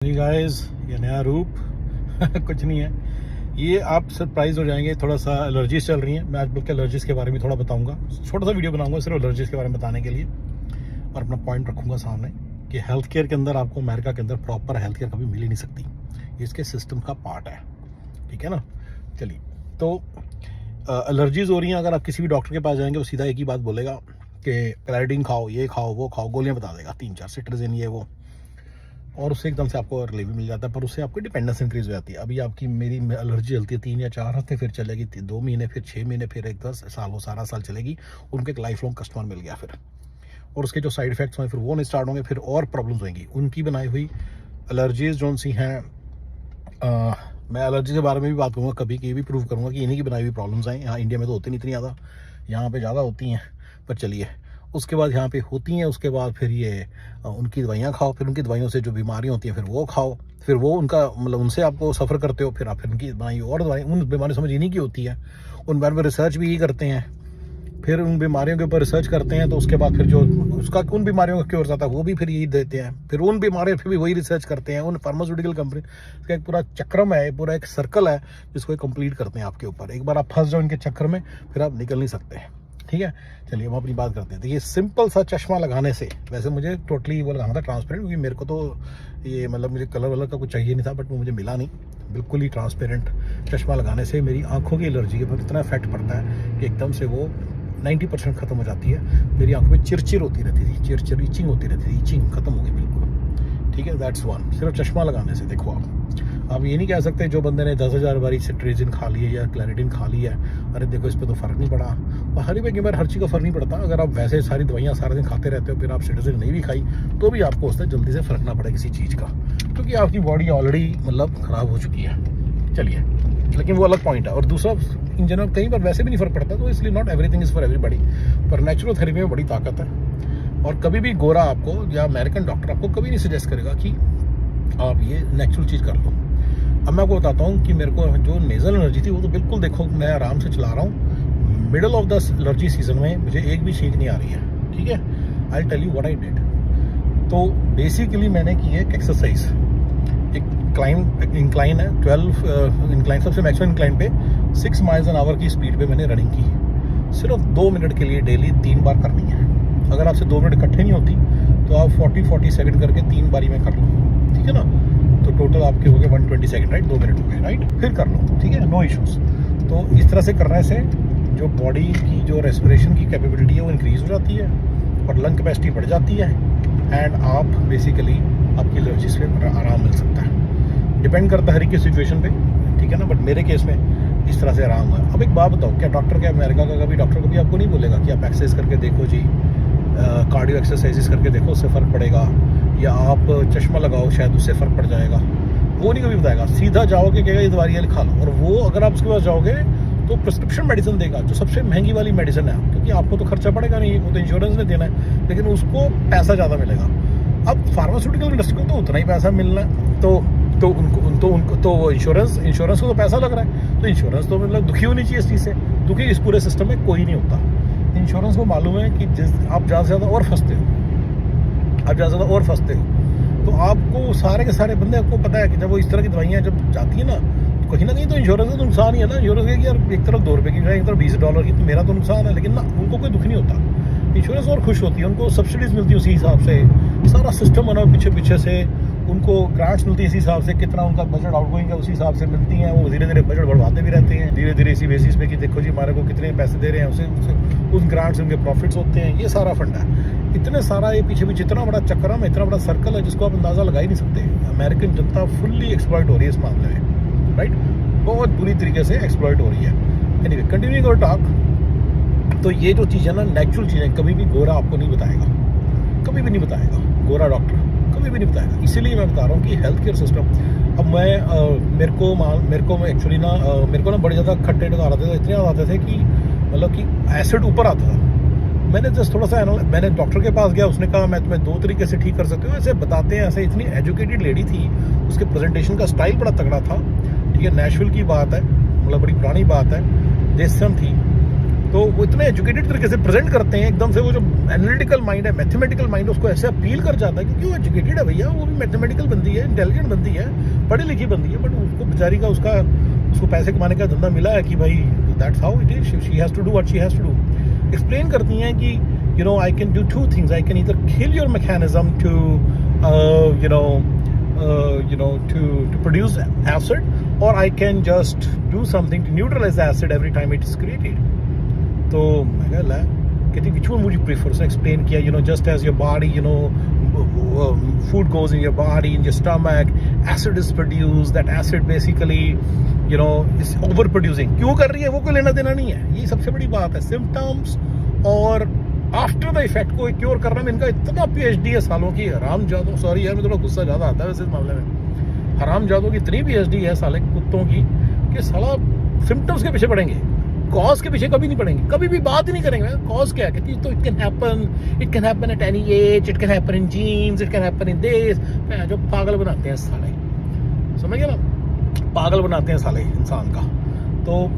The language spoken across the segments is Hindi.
गाइस ये नया रूप कुछ नहीं है। ये आप सरप्राइज हो जाएंगे। थोड़ा सा एलर्जीज चल रही हैं। मैं आज बल्कि एलर्जीज के बारे में थोड़ा बताऊंगा। छोटा सा वीडियो बनाऊंगा सिर्फ एलर्जीज के बारे में बताने के लिए और अपना पॉइंट रखूंगा सामने कि हेल्थ केयर के अंदर आपको अमेरिका के अंदर प्रॉपर हेल्थ केयर कभी मिल ही नहीं सकती। ये इसके सिस्टम का पार्ट है, ठीक है ना। चलिए, तो एलर्जीज हो रही हैं। अगर आप किसी भी डॉक्टर के पास जाएंगे वो सीधा एक ही बात बोलेगा कि क्लैरिडीन खाओ, ये खाओ, वो खाओ, गोलियाँ बता देगा 3-4 सिट्राजिन ये वो, और उससे एकदम से आपको रिलीफ मिल जाता है। पर उससे आपकी डिपेंडेंस इंक्रीज हो जाती है। अभी आपकी मेरी एलर्जी चलती है 3 या 4 हफ्ते, फिर चलेगी 2 महीने, फिर 6 महीने, फिर 10 साल, वो सारा साल चलेगी। उनको एक लाइफ लॉन्ग कस्टमर मिल गया फिर, और उसके जो साइड इफेक्ट्स होंगे फिर वो नहीं स्टार्ट होंगे, फिर और प्रॉब्लम्स होंगी। उनकी बनाई हुई एलर्जीज जो सी हैं, मैं एलर्जी के बारे में भी बात करूँगा कभी, कि ये भी प्रूव करूँगा कि इन्हीं की बनाई हुई प्रॉब्लम्स हैं। यहाँ इंडिया में तो होती नहीं इतनी ज़्यादा, यहाँ पे ज़्यादा होती हैं। पर चलिए, उसके बाद यहाँ पे होती हैं, उसके बाद फिर ये उनकी दवाइयाँ खाओ, फिर उनकी दवाइयों से जो बीमारियाँ होती हैं फिर वो खाओ, फिर वो उनका मतलब उनसे आपको सफ़र करते हो, फिर आप फिर उनकी दवाई और दवाई, उन बीमारियों समझ इन्हीं की होती है, उन बारे में रिसर्च भी यही करते हैं, फिर उन बीमारियों के ऊपर रिसर्च करते हैं। तो उसके बाद फिर जो उसका उन बीमारियों का क्योर आता है वो भी फिर यही देते हैं, फिर उन बीमारियों पर भी वही रिसर्च करते हैं। उन फार्मास्यूटिकल कंपनी का एक पूरा चक्रम है, पूरा एक सर्कल है जिसको कंप्लीट करते हैं आपके ऊपर। एक बार आप फंस जाओ इनके चक्कर में फिर आप निकल नहीं सकते, ठीक है। चलिए हम अपनी बात करते हैं। देखिए, सिंपल सा चश्मा लगाने से, वैसे मुझे टोटली वो लगाना था ट्रांसपेरेंट, क्योंकि मेरे को तो ये मतलब मुझे कलर वलर का कुछ चाहिए नहीं था, बट वो मुझे मिला नहीं। बिल्कुल ही ट्रांसपेरेंट चश्मा लगाने से मेरी आंखों की एलर्जी के ऊपर इतना इफेक्ट पड़ता है कि एकदम से वो 90% ख़त्म हो जाती है। मेरी आंखों में चिरचिर होती रहती थी, चिरचिर इचिंग होती रहती थी, इचिंग ख़त्म हो गई बिल्कुल, ठीक है। दैट्स वन, सिर्फ चश्मा लगाने से। देखो आप ये नहीं कह सकते जो बंदे ने 10,000 बारी सिट्राजिन खा ली है या क्लैरिडीन खा ली है, अरे देखो इस पर तो फ़र्क नहीं पड़ा। और हर एक बार हर चीज़ का फ़र्क नहीं पड़ता। अगर आप वैसे सारी दवाइयाँ सारा दिन खाते रहते हो, फिर आप सिट्राजिन नहीं भी खाई तो भी आपको उससे जल्दी से फ़र्क ना पड़े किसी चीज़ का, क्योंकि आपकी बॉडी ऑलरेडी मतलब ख़राब हो चुकी है। चलिए, लेकिन वो अलग पॉइंट है। और दूसरा, इन जनरल कहीं पर वैसे भी नहीं फ़र्क पड़ता, तो इसलिए not everything is for everybody. पर नेचुरल थेरेपी में बड़ी ताकत है, और कभी भी गोरा आपको या अमेरिकन डॉक्टर आपको कभी नहीं सजेस्ट करेगा कि आप ये नेचुरल चीज़ कर लो। अब मैं आपको बताता हूँ कि मेरे को जो नेज़ल एलर्जी थी वो तो बिल्कुल, देखो मैं आराम से चला रहा हूँ, middle of the allergy season में मुझे एक भी छींक नहीं आ रही है, ठीक है। I tell you what I did. तो बेसिकली मैंने की है एक्सरसाइज, एक इंक्लाइन है 12 इंक्लाइन, सबसे मैक्सिमम इंक्लाइन पे 6 माइल्स एन आवर की स्पीड पे मैंने रनिंग की। सिर्फ 2 मिनट के लिए डेली 3 बार करनी है। अगर आपसे 2 मिनट इकट्ठे नहीं होती तो आप 40 सेकंड करके 3 बारी में कर लो, ठीक है ना। तो टोटल आपके हो गए 120 सेकंड, राइट, 2 मिनट हो गए, राइट। फिर कर लो, ठीक है, नो इश्यूज। तो इस तरह से करने से जो बॉडी की जो रेस्पिरेशन की कैपेबिलिटी है वो इंक्रीज हो जाती है और लंग कैपेसिटी बढ़ जाती है, एंड आप बेसिकली आपकी एलर्जीज पे आराम मिल सकता है। डिपेंड करता है हर एक की सिचुएशन पे, ठीक है ना। बट मेरे केस में इस तरह से आराम है। अब एक बात बताओ, क्या डॉक्टर, क्या अमेरिका का कभी डॉक्टर कभी आपको नहीं बोलेगा कि आप एक्सरसाइज करके देखो जी, कार्डियो एक्सरसाइजेस करके देखो उससे फ़र्क पड़ेगा, या आप चश्मा लगाओ शायद उससे फ़र्क पड़ जाएगा? वो नहीं कभी बताएगा। सीधा जाओगे कहेगा ये दवाइयाँ लिखा लो, और वो अगर आप उसके पास जाओगे तो प्रिस्क्रिप्शन मेडिसिन देगा जो सबसे महंगी वाली मेडिसिन है, क्योंकि आपको तो खर्चा पड़ेगा नहीं, वो तो इंश्योरेंस ने देना है, लेकिन उसको पैसा ज़्यादा मिलेगा। अब फार्मास्यूटिकल इंडस्ट्री को तो उतना ही पैसा मिलना है, तो उनको इंश्योरेंस को तो पैसा लग रहा है, तो इंश्योरेंस तो मतलब दुखी होनी चाहिए इस चीज़ से। दुखी इस पूरे सिस्टम में कोई नहीं होता। इंश्योरेंस को मालूम है कि आप ज़्यादा से ज़्यादा और फंसते हो, तो आपको सारे के सारे बंदे आपको पता है कि जब वो इस तरह की दवाइयाँ जब जाती है ना, तो कहीं ना कहीं तो इंश्योरेंस का तो नुकसान ही है ना। इंश्योरेंस है कि यार एक तरफ ₹2 की, एक तरफ $20 की, तो मेरा तो नुकसान है, लेकिन ना उनको कोई दुख नहीं होता। इंश्योरेंस और खुश होती है, उनको सब्सिडीज़ मिलती है उसी हिसाब से, सारा सिस्टम बना पीछे से, उनको ग्रांट्स मिलती है इसी हिसाब से, कितना उनका बजट आउटगोइंग है उसी हिसाब से मिलती हैं। वो धीरे धीरे बजट बढ़वाते भी रहते हैं, धीरे धीरे इसी बेसिस पे कि देखो जी हमारे को कितने पैसे दे रहे हैं, उस ग्रांट से उनके प्रॉफिट्स होते हैं। ये सारा फंड है। इतने सारा ये पीछे इतना बड़ा चक्रम है, इतना बड़ा सर्कल है जिसको आप अंदाज़ा लगा ही नहीं सकते। अमेरिकन जनता फुल्ली एक्सप्लॉइट हो रही है इस मामले में, राइट, बहुत बुरी तरीके से एक्सप्लॉइट हो रही है। Anyway, continuing our talk. तो ये जो चीज़ है ना, नेचुरल चीज़ें कभी भी गोरा आपको नहीं बताएगा, कभी भी नहीं बताएगा, गोरा डॉक्टर कभी भी नहीं बताएगा। इसीलिए मैं बता रहा हूँ कि हेल्थ केयर सिस्टम, अब मेरे को एक्चुअली ना मेरे को ना बड़े ज़्यादा खट्टे आ रहे थे, इतने आते थे कि मतलब कि एसिड ऊपर आता था। मैंने जस्ट थोड़ा सा मैंने डॉक्टर के पास गया, उसने कहा मैं तुम्हें 2 तरीके से ठीक कर सकती हूँ, ऐसे बताते हैं ऐसे। इतनी एजुकेटेड लेडी थी, उसके प्रेजेंटेशन का स्टाइल बड़ा तगड़ा था, ठीक है। नेशविल की बात है, मतलब बड़ी पुरानी बात है, देशम थी, तो वो इतने एजुकेटेड तरीके से प्रेजेंट करते हैं, एकदम से वो जो एनालिटिकल माइंड है, मैथमेटिकल माइंड है, उसको ऐसे अपील कर जाता है क्योंकि वो एजुकेटेड है भैया, वो भी मैथमेटिकल बंदी है, इंटेलिजेंट बंदी है, पढ़ी लिखी बंदी है, बट उसको बेचारी का उसको पैसे कमाने का धंधा मिला है कि भाई that's how it is, she has to do what she has to do. Explain करती हैं कि you know, I can do two things. I can either kill your mechanism to to produce acid, or I can just do something to neutralize the acid every time it is created. तो मैं कहा ला कहती which one would you prefer? So explain किया, you know, just as your body, you know, food goes in your body, in your stomach, acid is produced. That acid basically, you know, is overproducing. क्यों कर रही है वो कोई लेना देना नहीं है, ये सबसे बड़ी बात है। सिम्टम्स और आफ्टर द इफेक्ट को क्योर करने में इनका इतना पीएचडी है सालों की। हरामजादों, सॉरी यार मैं थोड़ा गुस्सा ज़्यादा आता है वैसे इस मामले में, हरामजादों की इतनी पीएचडी है साले कुत्तों की कि साला सिम्टम्स के पीछे पड़ेंगे, कॉज के पीछे कभी नहीं पड़ेंगे, कभी भी बात ही नहीं करेंगे कॉज क्या है। तो it can happen at any age, it can happen in genes, it can happen in this. जो पागल बनाते हैं साले, समझ गए ना, पागल बनाते हैं साले इंसान का। तो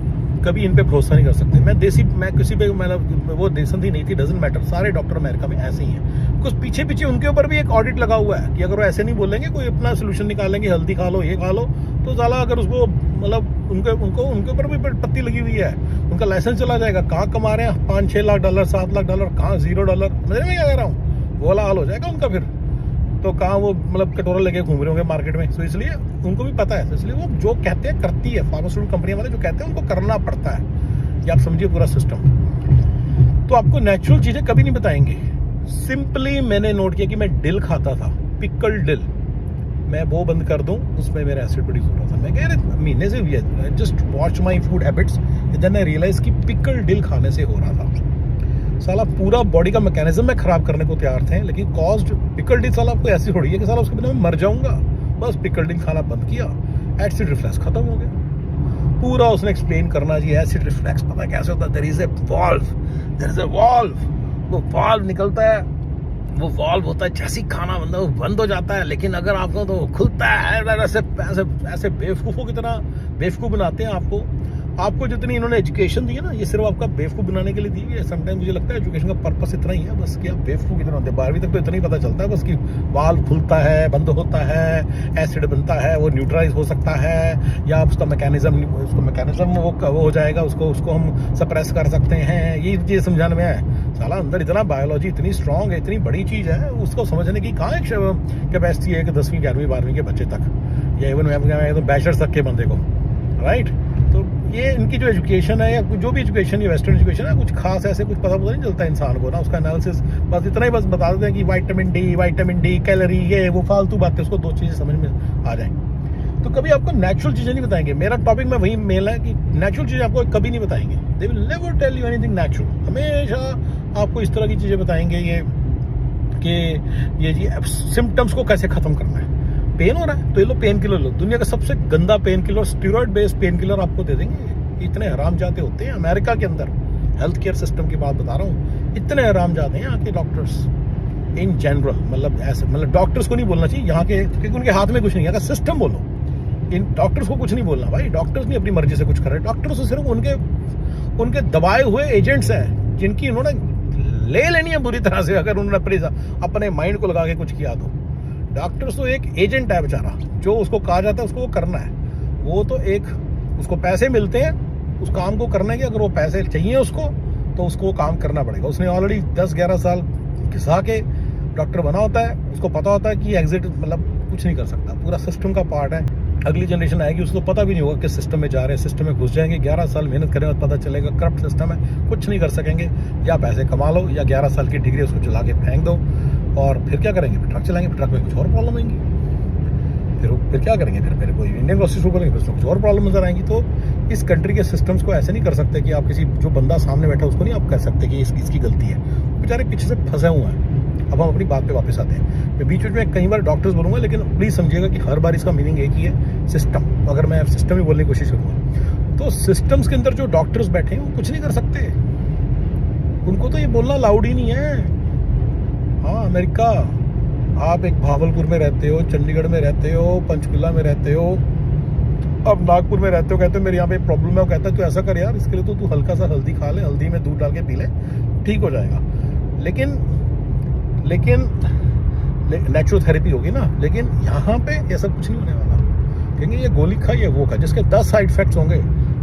कभी इन पे भरोसा नहीं कर सकते। मैं किसी पे मतलब वो देशन थी नहीं थी, डजंट मैटर, सारे डॉक्टर अमेरिका में ऐसे ही हैं। कुछ पीछे पीछे उनके ऊपर भी एक ऑडिट लगा हुआ है कि अगर वो ऐसे नहीं बोलेंगे, कोई अपना सोल्यूशन निकालेंगे, हल्दी खा लो, ये खा लो, तो साला अगर उसको मतलब उनके ऊपर भी पत्ती लगी हुई है, उनका लाइसेंस चला जाएगा। कहाँ कमा रहे हैं $5-6 लाख, $7 लाख, कहाँ $0, समझ में क्या कह रहा हूँ, वो वाला हाल हो जाएगा उनका फिर। तो कहाँ वो मतलब कटोरा लेके घूम रहे होंगे मार्केट में। तो इसलिए उनको भी पता है, तो इसलिए वो जो कहते हैं करती है, फार्मास्यूटिकल कंपनियां वाले जो कहते हैं उनको करना पड़ता है। ये आप समझिए पूरा सिस्टम। तो आपको नेचुरल चीजें कभी नहीं बताएंगे। सिंपली मैंने नोट किया कि मैं डिल खाता था, पिकल डिल, मैं वो बंद कर दूं, उसमें मेरा एसिड प्रोड्यूस हो रहा था। मैं कह रहे महीने से हुई है, just watch my food habits, then I realise कि पिकल डिल खाने से हो रहा था। साला पूरा बॉडी का मैकेनिज्म में खराब करने को तैयार थे, लेकिन कॉज्ड पिकल डिल। साला आपको ऐसी हो रही है कि साला उसके बिना मैं मर जाऊंगा। बस पिकल डिल खाना बंद किया, एसिड रिफ्लेक्स खत्म हो गया। पूरा उसने एक्सप्लेन करना जी, एसिड रिफ्लेक्स पता कैसे होता है, देयर इज अ वाल्व, वो वाल्व निकलता है, वो वाल्व होता है, जैसे खाना बंद हो जाता है, लेकिन अगर आपको तो खुलता है। ऐसे बेवकूफ़ों की तरह बेवकूफ़ बनाते हैं आपको जितनी इन्होंने एजुकेशन दी है ना, ये सिर्फ आपका बेवकूफ़ बनाने के लिए दी है। समटाइम मुझे लगता है एजुकेशन का पर्पस इतना ही है बस कि आप बेवकूफ़ कितना होते हैं। 12वीं तक तो इतना ही पता चलता है बस कि वाल्व खुलता है, बंद होता है, एसिड बनता है, वो न्यूट्रलाइज हो सकता है, या उसका मैकेनिज्म वो हो जाएगा, उसको हम सप्रेस कर सकते हैं। ये चीज़ समझाने में है। साला अंदर इतना बायोलॉजी इतनी स्ट्रॉन्ग है, इतनी बड़ी चीज़ है, उसको समझने की कहाँ एक कैपेसिटी है कि 10वीं 11वीं 12वीं के बच्चे तक, या इवन मैं बैचलर्स तक के बंदे को, राइट। तो ये इनकी जो एजुकेशन है, या जो भी एजुकेशन, या वेस्टर्न एजुकेशन है, कुछ खास ऐसे कुछ पता नहीं चलता इंसान को ना, उसका एनालिसिस बस इतना ही बस बता देते हैं कि विटामिन डी कैलोरी, ये वो फालतू बातें, उसको 2 चीज़ें समझ में आ जाए। तो कभी आपको नेचुरल चीज़ें नहीं बताएंगे। मेरा टॉपिक में वही मेल है कि नेचुरल चीज़ें आपको कभी नहीं बताएंगे। They will never tell you anything natural. हमेशा आपको इस तरह की चीज़ें बताएंगे ये जी सिम्टम्स को कैसे ख़त्म करना है। पेन हो रहा है तो ये लो पेन किलर लो, दुनिया का सबसे गंदा pain killer, steroid based pain killer आपको दे देंगे। इतने हरामजादे होते हैं अमेरिका के अंदर, हेल्थ केयर सिस्टम की बात बता रहा हूँ, इतने हरामजादे हैं यहाँ के डॉक्टर्स इन जनरल। मतलब डॉक्टर्स को नहीं बोलना चाहिए यहाँ के, क्योंकि उनके हाथ में कुछ नहीं है। अगर सिस्टम बोलो, इन डॉक्टर्स को कुछ नहीं बोलना भाई। डॉक्टर्स नहीं अपनी मर्जी से कुछ कर रहे, डॉक्टर्स तो सिर्फ उनके दबाए हुए एजेंट्स हैं, जिनकी उन्होंने ले लेनी है बुरी तरह से। अगर उन्होंने अपने माइंड को लगा के कुछ किया तो डॉक्टर्स तो एक एजेंट है बेचारा, जो उसको कहा जाता है उसको वो करना है। वो तो एक, उसको पैसे मिलते हैं उस काम को करने के, अगर वो पैसे चाहिए उसको तो उसको वो काम करना पड़ेगा। उसने ऑलरेडी 10-11 साल घिसा के डॉक्टर बना होता है, उसको पता होता है कि एग्जिट मतलब कुछ नहीं कर सकता, पूरा सिस्टम का पार्ट है। अगली जनरेशन आएगी उसको पता भी नहीं होगा किस सिस्टम में जा रहे हैं, सिस्टम में घुस जाएंगे, 11 साल मेहनत करेंगे पता चलेगा करप्ट सिस्टम है, कुछ नहीं कर सकेंगे। या पैसे कमा लो, या 11 साल की डिग्री उसको चला के फेंक दो, और फिर क्या करेंगे, फिर ट्रक चलाएंगे, फिर ट्रक में कुछ और प्रॉब्लम आएंगी, फिर क्या करेंगे, फिर कोई इंडियन ग्रोसरी शुरू करेंगे, फिर कुछ और प्रॉब्लम नजर आएंगी। तो इस कंट्री के सिस्टम्स को ऐसे नहीं कर सकते कि आप किसी जो बंदा सामने बैठा उसको नहीं आप कह सकते कि इसकी गलती है, बेचारे पीछे से फंसे हुए हैं। अब हम अपनी बात पे वापस आते हैं। मैं बीच में कई बार डॉक्टर्स बोलूँगा, लेकिन प्लीज़ समझिएगा कि हर बार इसका मीनिंग एक ही है, सिस्टम। अगर मैं सिस्टम ही बोलने की कोशिश करूँगा तो सिस्टम्स के अंदर जो डॉक्टर्स बैठे हैं वो कुछ नहीं कर सकते, उनको तो ये बोलना लाउड ही नहीं है। हाँ, अमेरिका, आप एक भावलपुर में रहते हो, चंडीगढ़ में रहते हो, पंचकुला में रहते हो, अब नागपुर में रहते हो, कहते हो मेरे यहाँ पे प्रॉब्लम है, वो कहता है तू ऐसा कर यार, इसके लिए तो तू हल्का सा हल्दी खा ले, हल्दी में दूध डाल के पी ले, ठीक हो जाएगा। लेकिन नेचुरल थेरेपी होगी ना, लेकिन यहाँ पे ये सब कुछ नहीं होने वाला। क्योंकि ये गोली खा, ये वो खा, जिसके 10 साइड इफेक्ट्स होंगे,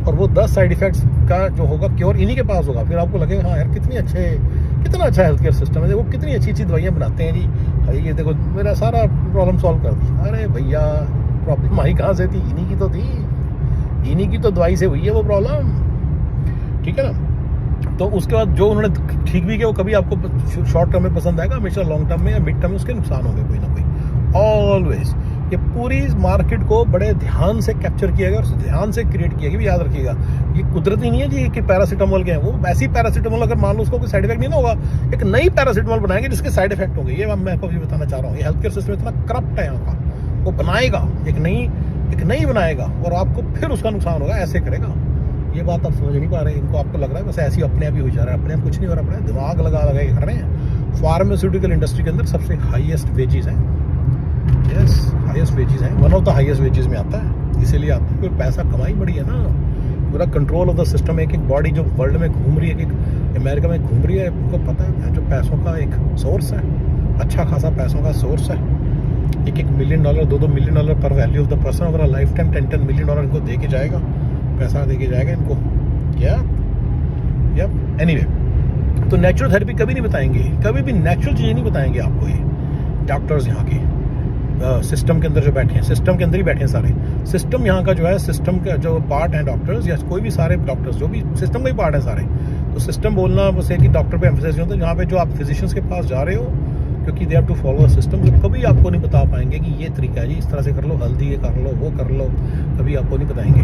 और वो 10 साइड इफेक्ट्स का जो होगा क्योर इन्हीं के पास होगा। फिर आपको लगेगा हाँ यार कितना अच्छा हेल्थ केयर सिस्टम है, देखो कितनी अच्छी अच्छी दवाइयाँ बनाते हैं जी, भाई ये देखो मेरा सारा प्रॉब्लम सॉल्व कर दी। अरे भैया प्रॉब्लम आई कहाँ से थी? इन्हीं की तो थी, इन्हीं की तो दवाई से हुई है वो प्रॉब्लम, ठीक है ना। तो उसके बाद जो उन्होंने ठीक भी किया वो कभी आपको शॉर्ट टर्म में पसंद आएगा, हमेशा लॉन्ग टर्म में या मिड टर्म में उसके नुकसान होंगे कोई ना कोई, ऑलवेज। ये पूरी मार्केट को बड़े ध्यान से कैप्चर किया गया और ध्यान से क्रिएट किया गया। भी याद रखिएगा ये कुदरती नहीं है जी कि पैरासीटामोल के हैं, वो वैसी पैरासीटामोल अगर मान लो उसको कोई साइड इफेक्ट नहीं ना होगा, एक नई पैरासीटामोल बनाएंगे जिसके साइड इफेक्ट होंगे। ये मैं आपको भी बताना चाह रहा हूँ, ये हेल्थ केयर सिस्टम इतना करप्ट है यहाँ का, वो बनाएगा एक नई बनाएगा और आपको फिर उसका नुकसान होगा, ऐसे करेगा। ये बात आप समझ नहीं पा रहे, इनको आपको लग रहा है बस ऐसे ही अपने आप ही हो जा रहा है, अपने आप कुछ नहीं हो रहा, अपने दिमाग लगा के कर रहे हैं। फार्मास्यूटिकल इंडस्ट्री के अंदर सबसे हाईएस्ट वेजेस हैं, यस हाईएस्ट वेजेस हैं, one of the highest wages में आता है, इसीलिए आता है। पैसा कमाई बड़ी है ना, पूरा कंट्रोल ऑफ द सिस्टम। एक बॉडी जो वर्ल्ड में घूम रही है, एक अमेरिका में घूम रही है, आपको पता है जो पैसों का एक सोर्स है, अच्छा खासा पैसों का सोर्स है। $1 मिलियन, $2 मिलियन पर value of the person over a life time, $10 million इनको दे के जाएगा, पैसा दे के जाएगा इनको, क्या यप। एनीवे, तो नेचुरल थेरेपी कभी नहीं बताएंगे, कभी भी नेचुरल चीज़ें नहीं बताएंगे आपको ये डॉक्टर्स यहाँ के सिस्टम के अंदर जो बैठे हैं, सिस्टम के अंदर ही बैठे हैं सारे। सिस्टम यहाँ का जो है, सिस्टम का जो पार्ट है डॉक्टर्स या कोई भी सारे डॉक्टर्स जो भी सिस्टम का ही पार्ट है सारे। तो सिस्टम बोलना बस है कि डॉक्टर पे एम्फेसिस नहीं होता। यहाँ पे जो आप फिजिशियंस के पास जा रहे हो, क्योंकि they have to follow a system, जो कभी आपको नहीं बता पाएंगे कि ये तरीका है जी, इस तरह से कर लो, हल्दी ये कर लो, वो कर लो, कभी आपको नहीं बताएंगे,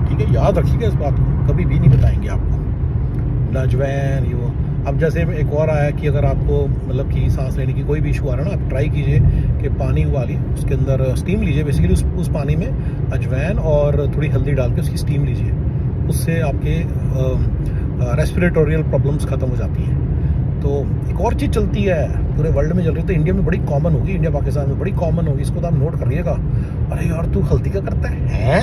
ठीक है। याद रखिएगा इस बात को, कभी भी नहीं बताएंगे आपको अजवैन ये वो। अब जैसे एक और आया कि अगर आपको मतलब कि सांस लेने की कोई भी इशू आ रहा है ना, आप ट्राई कीजिए कि पानी उबालिए, उसके अंदर स्टीम लीजिए, बेसिकली उस पानी में अजवैन और थोड़ी हल्दी डाल के उसकी स्टीम लीजिए, उससे आपके रेस्पिरेटोरियल प्रॉब्लम्स ख़त्म हो जाती हैं। तो एक और चीज़ चलती है पूरे वर्ल्ड में चल रही है, तो इंडिया में बड़ी कॉमन होगी, इंडिया पाकिस्तान में बड़ी कॉमन होगी, इसको तो आप नोट करिएगा। अरे यार तू हल्दी का करता है,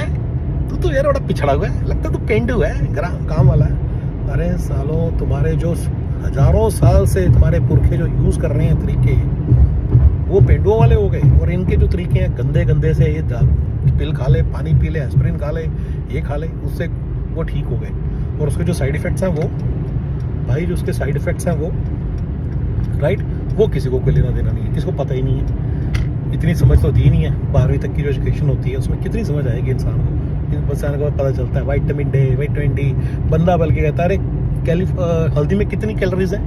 तू यार बड़ा पिछड़ा हुआ है, लगता है तू पेंडू है, काम वाला है। अरे सालों, तुम्हारे जो हजारों साल से तुम्हारे पुरखे जो यूज़ कर रहे हैं तरीके, वो पेंडुओं वाले हो गए, और इनके जो तरीके हैं गंदे से, ये पिल खा ले, पानी पी ले, एस्पिरिन खा ले, ये खा ले, उससे वो ठीक हो गए। और उसके जो साइड इफ़ेक्ट्स हैं वो भाई, जो उसके साइड इफ़ेक्ट्स हैं वो राइट, वो किसी को कोई लेना देना नहीं है, किसी को पता ही नहीं है, इतनी समझ तो दी नहीं है। 12वीं तक की जो एजुकेशन होती है उसमें कितनी समझ आएगी इंसान को, इंसान को पता चलता है विटामिन डी, बंदा बल्कि कहता है अरे हल्दी में कितनी कैलोरीज है,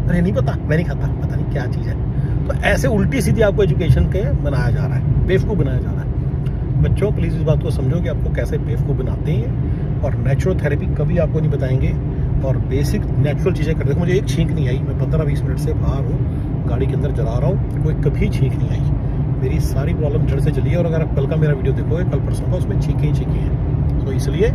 अरे नहीं पता, मैं नहीं खाता, पता नहीं क्या चीज़ है। तो ऐसे उल्टी सीधी आपको एजुकेशन के बनाया जा रहा है, बेवकूफ़ बनाया जा रहा है। बच्चों प्लीज़ इस बात को समझो कि आपको कैसे बेवकूफ़ बनाते हैं, और नेचुरल थेरेपी कभी आपको नहीं बताएंगे, और बेसिक नेचुरल चीज़ें करते। मुझे एक छींक नहीं आई, मैं 15-20 मिनट से बाहर हूँ, गाड़ी के अंदर चला रहा हूँ, कोई कभी छींक नहीं आई, मेरी सारी प्रॉब्लम जड़ से चली है। और अगर आप कल का मेरा वीडियो देखोगे, कल परसों का, उसमें छींके ही छींके हैं। तो इसलिए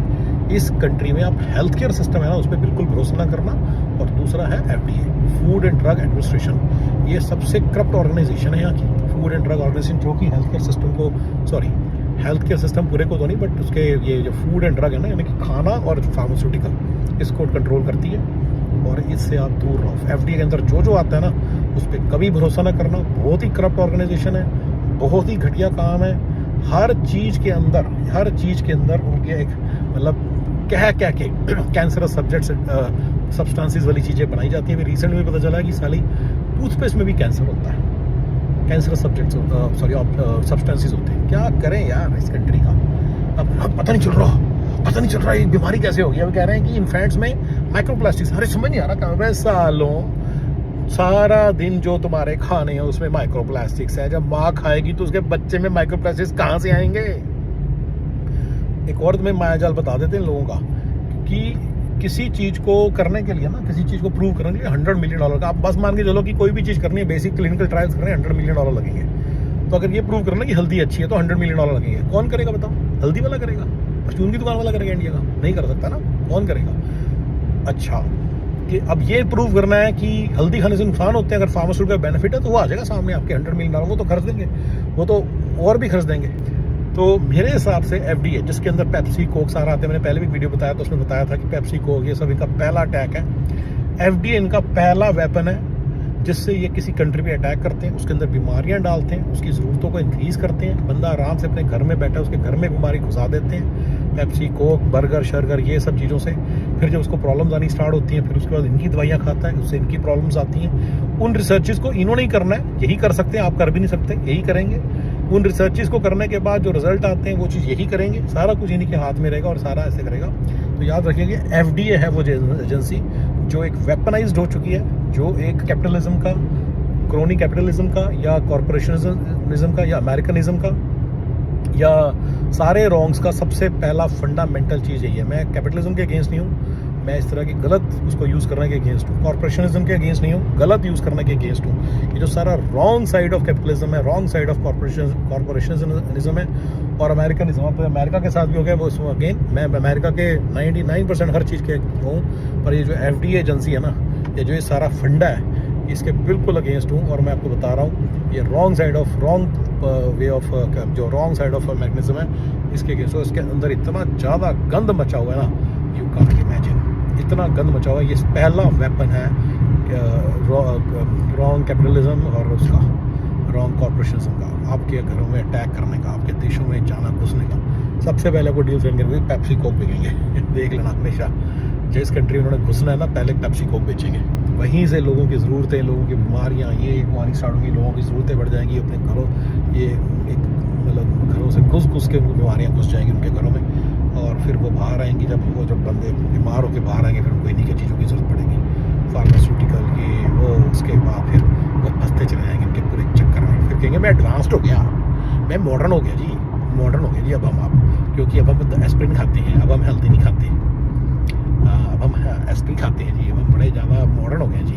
इस कंट्री में आप हेल्थ केयर सिस्टम है ना, उस पर बिल्कुल भरोसा ना करना। और दूसरा है FDA, food and drug administration, ये सबसे करप्ट ऑर्गेनाइजेशन है यहाँ की, फूड एंड ड्रग ऑर्गेनाइजेशन, जो कि हेल्थ केयर सिस्टम को, हेल्थ केयर सिस्टम पूरे को तो नहीं, बट उसके ये जो फूड एंड ड्रग है ना, यानी कि खाना और फार्मास्यूटिकल, इसको कंट्रोल करती है, और इससे आप दूर रहो। FDA के अंदर जो आता है ना, उस पर कभी भरोसा ना करना, बहुत ही करप्ट ऑर्गेनाइजेशन है, बहुत ही घटिया काम है। हर चीज़ के अंदर उनके एक मतलब क्या के कैंसरस सब्सटेंसेस वाली चीज़ें बनाई जाती हैं। रिसेंट में पता चला कि साली टूथपेस्ट में भी कैंसर होता है, कैंसरस सब्सटेंसेस होते हैं। क्या करें यार इस कंट्री का, अब पता नहीं चल रहा ये बीमारी कैसे होगी। अब कह रहे हैं कि इन्फेंट्स में माइक्रोप्लास्टिक्स, अरे समझ नहीं आ रहा कहाँ सालों, सारा दिन जो तुम्हारे खाने हैं उसमें माइक्रोप्लास्टिक्स है, जब माँ खाएगी तो उसके बच्चे में माइक्रोप्लास्टिक्स कहाँ से आएंगे। एक और तुम्हें मायाजाल बता देते हैं लोगों का कि किसी चीज़ को करने के लिए ना, किसी चीज़ को प्रूव करने के लिए $100 मिलियन का, आप बस मान के चलो कि कोई भी चीज़ करनी है, बेसिक क्लिनिकल ट्रायल्स करने $100 मिलियन लगेंगे। तो अगर ये प्रूव करना कि हल्दी अच्छी है तो $100 मिलियन लगेंगे। कौन करेगा बताओ? हल्दी वाला करेगा, परचून की दुकान वाला करेगा इंडिया का? नहीं कर सकता ना, कौन करेगा? अच्छा, कि अब ये प्रूव करना है कि हल्दी खाने से नुकसान होते हैं, अगर फार्मास्यूटिकल का बेनिफिट है तो वो आ जाएगा सामने आपके $100 मिलियन, वो तो खर्च देंगे, वो तो और भी खर्च देंगे। तो मेरे हिसाब से एफडीए जिसके अंदर पेप्सी कोक सारा आते हैं, मैंने पहले भी वीडियो बताया तो उसमें बताया था कि पेप्सी कोक ये सब इनका पहला अटैक है। एफडीए इनका पहला वेपन है जिससे ये किसी कंट्री पे अटैक करते हैं, उसके अंदर बीमारियां डालते हैं, उसकी ज़रूरतों को इंक्रीज करते हैं। बंदा आराम से अपने घर में बैठा है, उसके घर में बीमारी घुसा देते हैं पेप्सी कोक बर्गर शर्गर ये सब चीज़ों से। फिर जब उसको प्रॉब्लम्स आनी स्टार्ट होती हैं, फिर उसके बाद इनकी दवाइयाँ खाता है, उससे इनकी प्रॉब्लम्स आती हैं। उन रिसर्चेस को इन्होंने ही करना है, यही कर सकते हैं, आप कर भी नहीं सकते, यही करेंगे। उन रिसर्चेस को करने के बाद जो रिजल्ट आते हैं वो चीज़ यही करेंगे, सारा कुछ इन्हीं के हाथ में रहेगा और सारा ऐसे करेगा। तो याद रखिए एफडीए है वो एजेंसी जो एक वेपनाइज्ड हो चुकी है, जो एक कैपिटलिज्म का, क्रोनी कैपिटलिज्म का या कॉरपोरेशनिज्म का या अमेरिकनिज्म का या सारे रॉन्ग्स का सबसे पहला फंडामेंटल चीज़ यही है। मैं कैपिटलिज्म के अगेंस्ट नहीं हूँ, मैं इस तरह की गलत उसको यूज़ करने के अगेंस्ट हूँ। कॉरपोरेशनिज्म के अगेंस्ट नहीं हूँ, गलत यूज़ करने के अगेंस्ट हूँ। ये जो सारा रॉन्ग साइड ऑफ कैपिटलिज्म है, रॉन्ग साइड ऑफ कॉरपोरेशनिज्म है और अमेरिकनिज्म, अब अमेरिका के साथ भी हो गया वो अगेन। मैं अमेरिका के 99% हर चीज़ के हूँ, पर ये जो एफडीए एजेंसी है ना, ये जो ये सारा फंडा है, इसके बिल्कुल अगेंस्ट हूँ। और मैं आपको बता रहा हूँ ये wrong side of way of जो रॉन्ग साइड ऑफ मैकेनिज्म है इसके अगेंस्ट। तो इसके अंदर इतना ज़्यादा गंद मचा हुआ है ना, यू कांट इमेजिन, इतना गंद मचा हुआ है। ये पहला वेपन है रॉन्ग कैपिटलिज्म और उसका रॉन्ग कॉरपोरेशनिज्म का, आपके घरों में अटैक करने का, आपके देशों में जाना घुसने का। सबसे पहले आपको डील सेंड करेंगे, पेप्सी कोक बिकेंगे देख लेना हमेशा, जिस कंट्री में उन्होंने घुसना है ना, पहले पेप्सी कोक बेचेंगे। वहीं से लोगों की ज़रूरतें, लोगों की बीमारियाँ ये आनी स्टार्ट होंगी, लोगों की ज़रूरतें बढ़ जाएंगी अपने घरों, ये एक मतलब घरों से घुस के बीमारियाँ घुस जाएंगी उनके घरों में। और फिर वो बाहर आएंगी, जब बंदे बीमार होकर बाहर आएंगे, फिर उनको इन्हीं की चीज़ों की ज़रूरत पड़ेगी, फार्मास्यूटिकल ये वो। उसके बाद फिर वो फंसते चले जाएंगे इनके पूरे चक्कर में। फिर कहेंगे मैं एडवांस्ड हो गया, मैं मॉडर्न हो गया जी, मॉडर्न हो गया जी अब हम क्योंकि अब हम एस्पिरिन खाते हैं, अब हम हेल्दी नहीं खाते, अब हम एस्पिरिन खाते हैं जी, अब हम बड़े ज़्यादा मॉडर्न हो गए जी।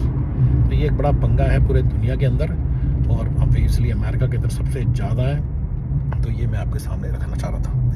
तो ये एक बड़ा पंगा है पूरे दुनिया के अंदर, और अब इसलिए अमेरिका के अंदर सबसे ज़्यादा है। तो ये मैं आपके सामने रखना चाह रहा था।